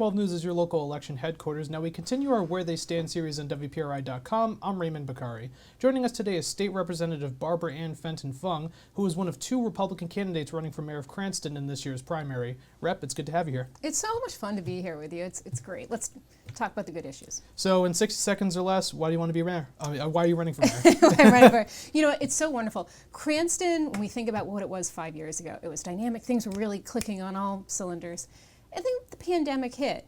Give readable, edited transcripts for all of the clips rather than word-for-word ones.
12 News is your local election headquarters. Now we continue our Where They Stand series on WPRI.com. I'm Raymond Bakari. Joining us today is State Representative Barbara Ann Fenton-Fung, who is one of two Republican candidates running for mayor of Cranston in this year's primary. Rep, it's good to have you here. It's so much fun to be here with you. It's great. Let's talk about the good issues. So in 60 seconds or less, why do you want to be mayor? Why are you running for mayor? You know, it's so wonderful. Cranston, when we think about what it was 5 years ago, it was dynamic. Things were really clicking on all cylinders. I think the pandemic hit.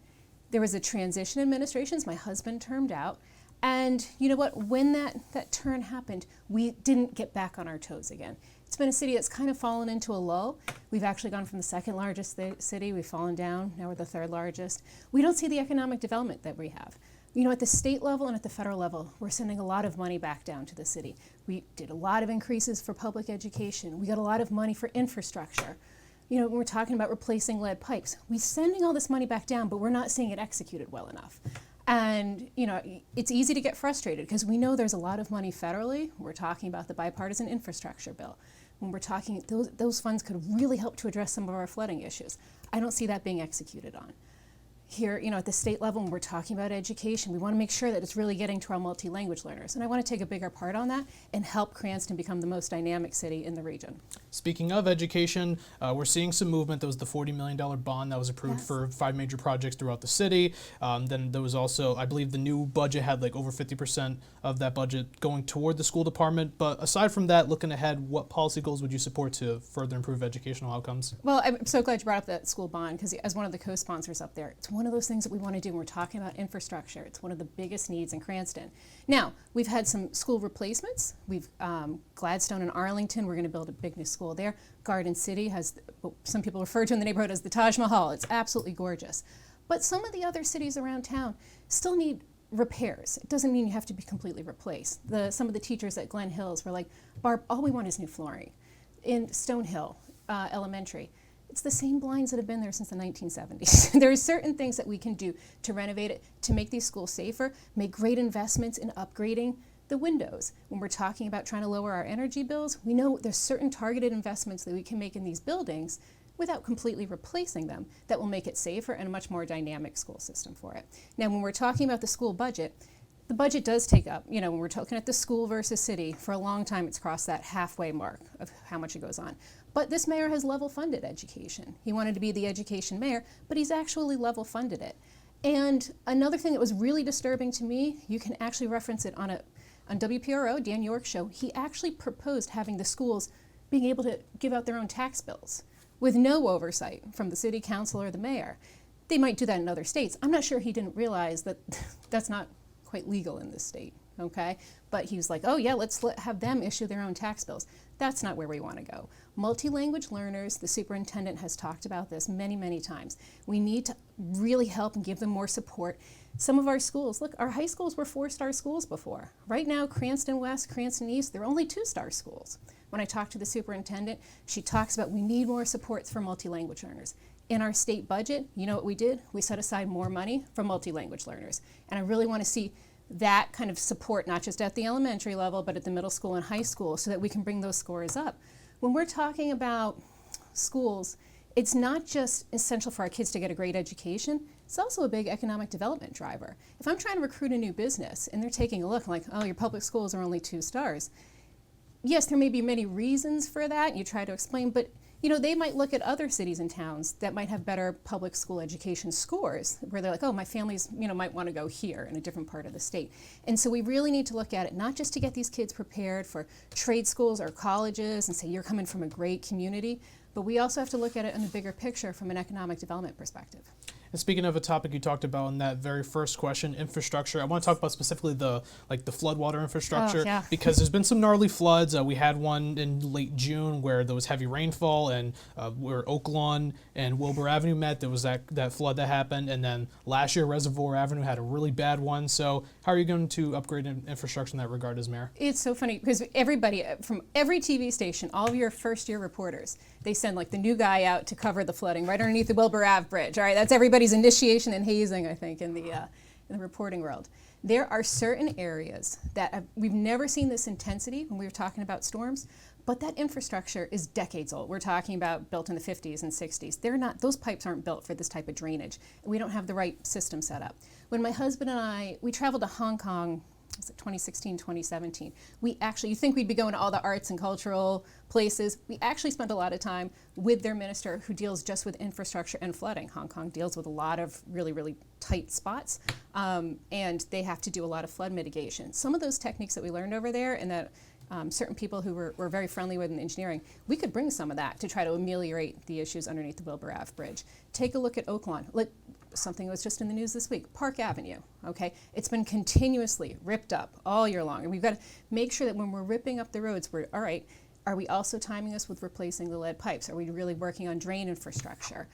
There was a transition administrations. My husband termed out. And you know what? When that turn happened, we didn't get back on our toes again. It's been a city that's kind of fallen into a lull. We've actually gone from the second largest city. We've fallen down. Now we're the third largest. We don't see the economic development that we have. You know, at the state level and at the federal level, we're sending a lot of money back down to the city. We did a lot of increases for public education. We got a lot of money for infrastructure. You know, when we're talking about replacing lead pipes, we're sending all this money back down, but we're not seeing it executed well enough. And, you know, it's easy to get frustrated because we know there's a lot of money federally. We're talking about the bipartisan infrastructure bill. When we're talking, those funds could really help to address some of our flooding issues. I don't see that being executed on. Here, you know, at the state level, when we're talking about education, we want to make sure that it's really getting to our multi-language learners. And I want to take a bigger part on that and help Cranston become the most dynamic city in the region. Speaking of education, we're seeing some movement. There was the $40 million bond that was approved for 5 major projects throughout the city. Then there was also, I believe the new budget had like over 50% of that budget going toward the school department. But aside from that, looking ahead, what policy goals would you support to further improve educational outcomes? Well, I'm so glad you brought up that school bond because as one of the co-sponsors up there, it's one of those things that we want to do when we're talking about infrastructure. It's one of the biggest needs in Cranston. Now, we've had some school replacements. We've Gladstone and Arlington, we're going to build a big new school there. Garden City has what some people refer to in the neighborhood as the Taj Mahal. It's absolutely gorgeous. But some of the other cities around town still need repairs. It doesn't mean you have to be completely replaced. Some of the teachers at Glen Hills were like, Barb, all we want is new flooring. In Stonehill Elementary, it's the same blinds that have been there since the 1970s. There are certain things that we can do to renovate it, to make these schools safer, make great investments in upgrading the windows. When we're talking about trying to lower our energy bills, we know there's certain targeted investments that we can make in these buildings without completely replacing them that will make it safer and a much more dynamic school system for it. Now, when we're talking about the school budget, the budget does take up, you know, when we're talking at the school versus city, for a long time it's crossed that halfway mark of how much it goes on. But this mayor has level funded education. He wanted to be the education mayor, but he's actually level funded it. And another thing that was really disturbing to me, you can actually reference it on WPRO, Dan York's show, he actually proposed having the schools being able to give out their own tax bills with no oversight from the city council or the mayor. They might do that in other states. I'm not sure he didn't realize that that's not quite legal in this state, okay? But he was like, oh yeah, let's have them issue their own tax bills. That's not where we want to go. Multi-language learners, the superintendent has talked about this many, many times. We need to really help and give them more support. Some of our schools, look, our high schools were 4-star schools before. Right now, Cranston West, Cranston East, they're only 2-star schools. When I talk to the superintendent, she talks about we need more supports for multi-language learners. In our state budget, you know what we did? We set aside more money for multi-language learners. And I really want to see that kind of support, not just at the elementary level, but at the middle school and high school, so that we can bring those scores up. When we're talking about schools, it's not just essential for our kids to get a great education, it's also a big economic development driver. If I'm trying to recruit a new business and they're taking a look like, oh, your public schools are only 2 stars, yes, there may be many reasons for that, you try to explain, but you know, they might look at other cities and towns that might have better public school education scores, where they're like, oh, my family's, you know, might want to go here in a different part of the state. And so we really need to look at it, not just to get these kids prepared for trade schools or colleges and say, you're coming from a great community, but we also have to look at it in a bigger picture from an economic development perspective. And speaking of a topic you talked about in that very first question, infrastructure, I want to talk about specifically the floodwater infrastructure, because there's been some gnarly floods. We had one in late June where there was heavy rainfall, and where Oak Lawn and Wilbur Avenue met, there was that flood that happened. And then last year, Reservoir Avenue had a really bad one. So how are you going to upgrade infrastructure in that regard as mayor? It's so funny because everybody from every TV station, all of your first-year reporters, they send like the new guy out to cover the flooding right underneath the Wilbur Ave Bridge. All right, that's everybody's initiation in hazing, I think, in the reporting world. There are certain areas that we've never seen this intensity when we were talking about storms, but that infrastructure is decades old. We're talking about built in the 50s and 60s. Those pipes aren't built for this type of drainage, and we don't have the right system set up. When my husband and we traveled to Hong Kong, was it 2016, 2017, you think we'd be going to all the arts and cultural places. We actually spent a lot of time with their minister who deals just with infrastructure and flooding. Hong Kong deals with a lot of really, really tight spots, and they have to do a lot of flood mitigation. Some of those techniques that we learned over there and that certain people who were very friendly with in engineering, we could bring some of that to try to ameliorate the issues underneath the Wilbur Ave Bridge. Take a look at Oaklawn. Something was just in the news this week, Park Avenue, okay? It's been continuously ripped up all year long. And we've got to make sure that when we're ripping up the roads, all right, are we also timing this with replacing the lead pipes? Are we really working on drain infrastructure?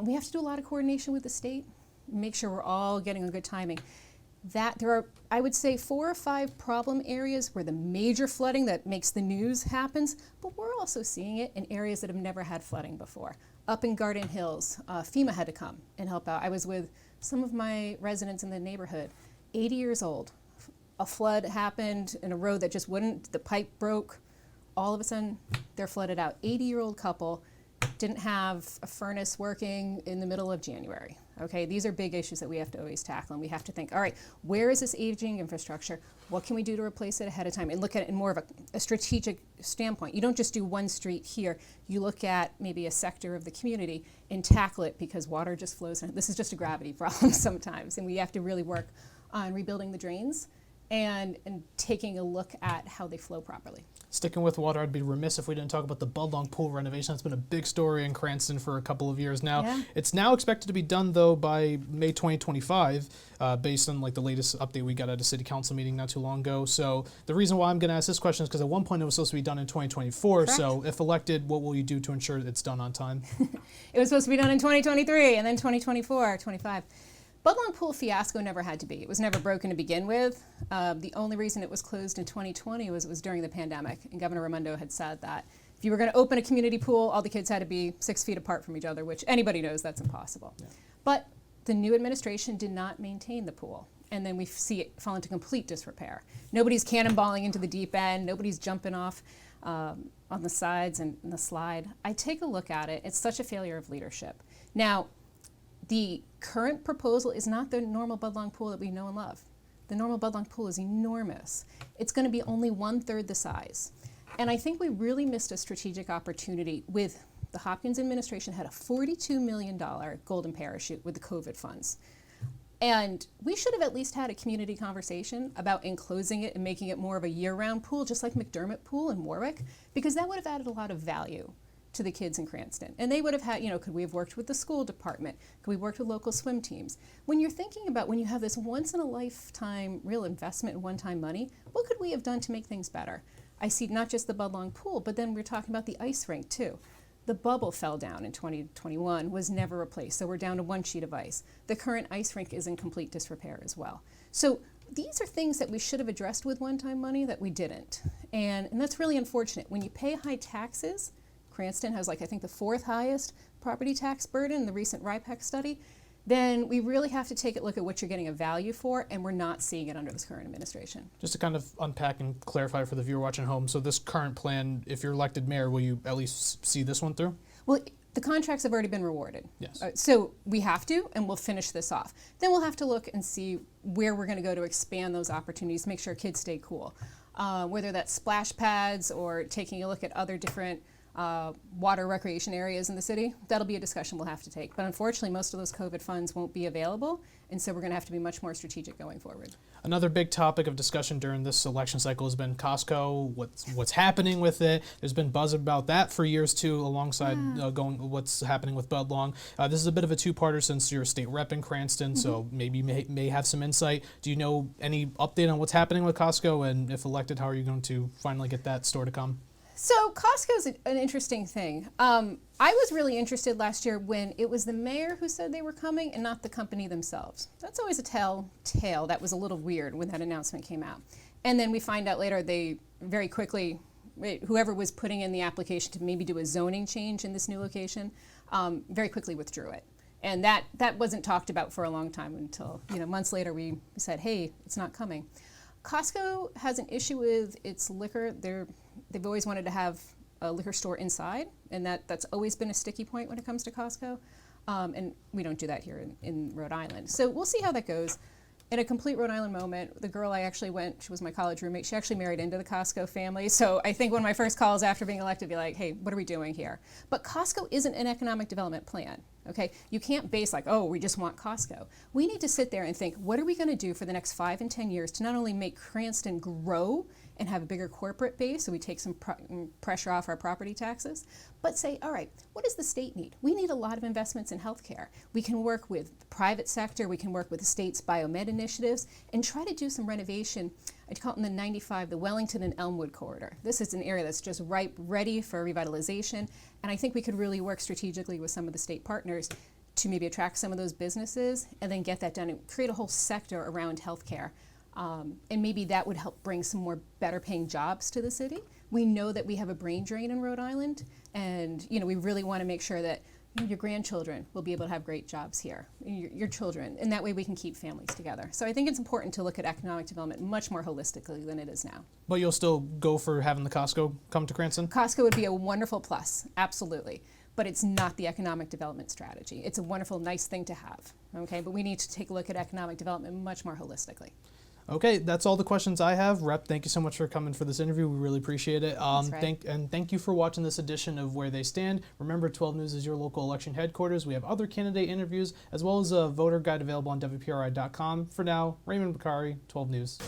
We have to do a lot of coordination with the state, make sure we're all getting a good timing. There are, I would say, 4 or 5 problem areas where the major flooding that makes the news happens, but we're also seeing it in areas that have never had flooding before. Up in Garden Hills, FEMA had to come and help out. I was with some of my residents in the neighborhood, 80 years old. A flood happened in a road that just wouldn't, the pipe broke. All of a sudden, they're flooded out. 80-year-old couple didn't have a furnace working in the middle of January. Okay, these are big issues that we have to always tackle, and we have to think, all right, where is this aging infrastructure? What can we do to replace it ahead of time? And look at it in more of a strategic standpoint. You don't just do one street here. You look at maybe a sector of the community and tackle it because water just flows in. This is just a gravity problem sometimes, and we have to really work on rebuilding the drains and taking a look at how they flow properly. Sticking with water, I'd be remiss if we didn't talk about the Budlong Pool renovation. That's been a big story in Cranston for a couple of years now. Yeah. It's now expected to be done, though, by May 2025, based on the latest update we got at a city council meeting not too long ago. So the reason why I'm going to ask this question is because at one point it was supposed to be done in 2024. Correct. So if elected, what will you do to ensure that it's done on time? It was supposed to be done in 2023 and then 2024, 25. Budlong Pool fiasco never had to be. It was never broken to begin with. The only reason it was closed in 2020 was it was during the pandemic, and Governor Raimondo had said that if you were going to open a community pool, all the kids had to be 6 feet apart from each other, which anybody knows that's impossible. Yeah. But the new administration did not maintain the pool, and then we see it fall into complete disrepair. Nobody's cannonballing into the deep end. Nobody's jumping off on the sides and the slide. I take a look at it. It's such a failure of leadership. Now, the current proposal is not the normal Budlong Pool that we know and love. The normal Budlong Pool is enormous. It's going to be only 1/3 the size. And I think we really missed a strategic opportunity with the Hopkins administration had a $42 million golden parachute with the COVID funds. And we should have at least had a community conversation about enclosing it and making it more of a year-round pool, just like McDermott Pool in Warwick, because that would have added a lot of value to the kids in Cranston. And they would have had, could we have worked with the school department? Could we work with local swim teams? When you're thinking about when you have this once in a lifetime real investment in one-time money, what could we have done to make things better? I see not just the Budlong Pool, but then we're talking about the ice rink too. The bubble fell down in 2021, was never replaced, so we're down to 1 sheet of ice. The current ice rink is in complete disrepair as well. So these are things that we should have addressed with one-time money that we didn't. And that's really unfortunate. When you pay high taxes, Cranston has I think the 4th highest property tax burden in the recent RIPEC study, then we really have to take a look at what you're getting a value for, and we're not seeing it under this current administration. Just to kind of unpack and clarify for the viewer watching at home, so this current plan, if you're elected mayor, will you at least see this one through? Well, the contracts have already been rewarded. Yes. So we have to, and we'll finish this off. Then we'll have to look and see where we're going to go to expand those opportunities, make sure kids stay cool. Whether that's splash pads or taking a look at other different water recreation areas in the city, that'll be a discussion we'll have to take. But unfortunately, most of those COVID funds won't be available, and so we're going to have to be much more strategic going forward. Another big topic of discussion during this election cycle has been Costco, what's happening with it. There's been buzz about that for years too, alongside what's happening with Budlong. This is a bit of a two-parter since you're a state rep in Cranston, so maybe may have some insight. Do you know any update on what's happening with Costco, and if elected, how are you going to finally get that store to come? So Costco's an interesting thing. I was really interested last year when it was the mayor who said they were coming and not the company themselves. That's always a telltale. That was a little weird when that announcement came out. And then we find out later they very quickly, whoever was putting in the application to maybe do a zoning change in this new location, very quickly withdrew it. And that wasn't talked about for a long time until, months later we said, hey, it's not coming. Costco has an issue with its liquor. They've always wanted to have a liquor store inside, and that's always been a sticky point when it comes to Costco. And we don't do that here in Rhode Island. So we'll see how that goes. In a complete Rhode Island moment, the girl I actually she was my college roommate, she actually married into the Costco family. So I think one of my first calls after being elected would be like, hey, what are we doing here? But Costco isn't an economic development plan, okay? You can't base like, oh, we just want Costco. We need to sit there and think, what are we gonna do for the next 5 and 10 years to not only make Cranston grow and have a bigger corporate base so we take some pressure off our property taxes, but say, all right, what does the state need? We need a lot of investments in healthcare. We can work with the private sector, we can work with the state's biomed initiatives, and try to do some renovation. I'd call it in the 95, the Wellington and Elmwood corridor. This is an area that's just ripe, ready for revitalization, and I think we could really work strategically with some of the state partners to maybe attract some of those businesses and then get that done and create a whole sector around healthcare. And maybe that would help bring some more better paying jobs to the city. We know that we have a brain drain in Rhode Island, and we really want to make sure that your grandchildren will be able to have great jobs here, your children, and that way we can keep families together. So I think it's important to look at economic development much more holistically than it is now. But you'll still go for having the Costco come to Cranston? Costco would be a wonderful plus, absolutely. But it's not the economic development strategy. It's a wonderful, nice thing to have, okay? But we need to take a look at economic development much more holistically. Okay, that's all the questions I have. Rep, thank you so much for coming for this interview. We really appreciate it. That's right. Thank you for watching this edition of Where They Stand. Remember, 12 News is your local election headquarters. We have other candidate interviews, as well as a voter guide available on WPRI.com. For now, Raymond Bakari, 12 News.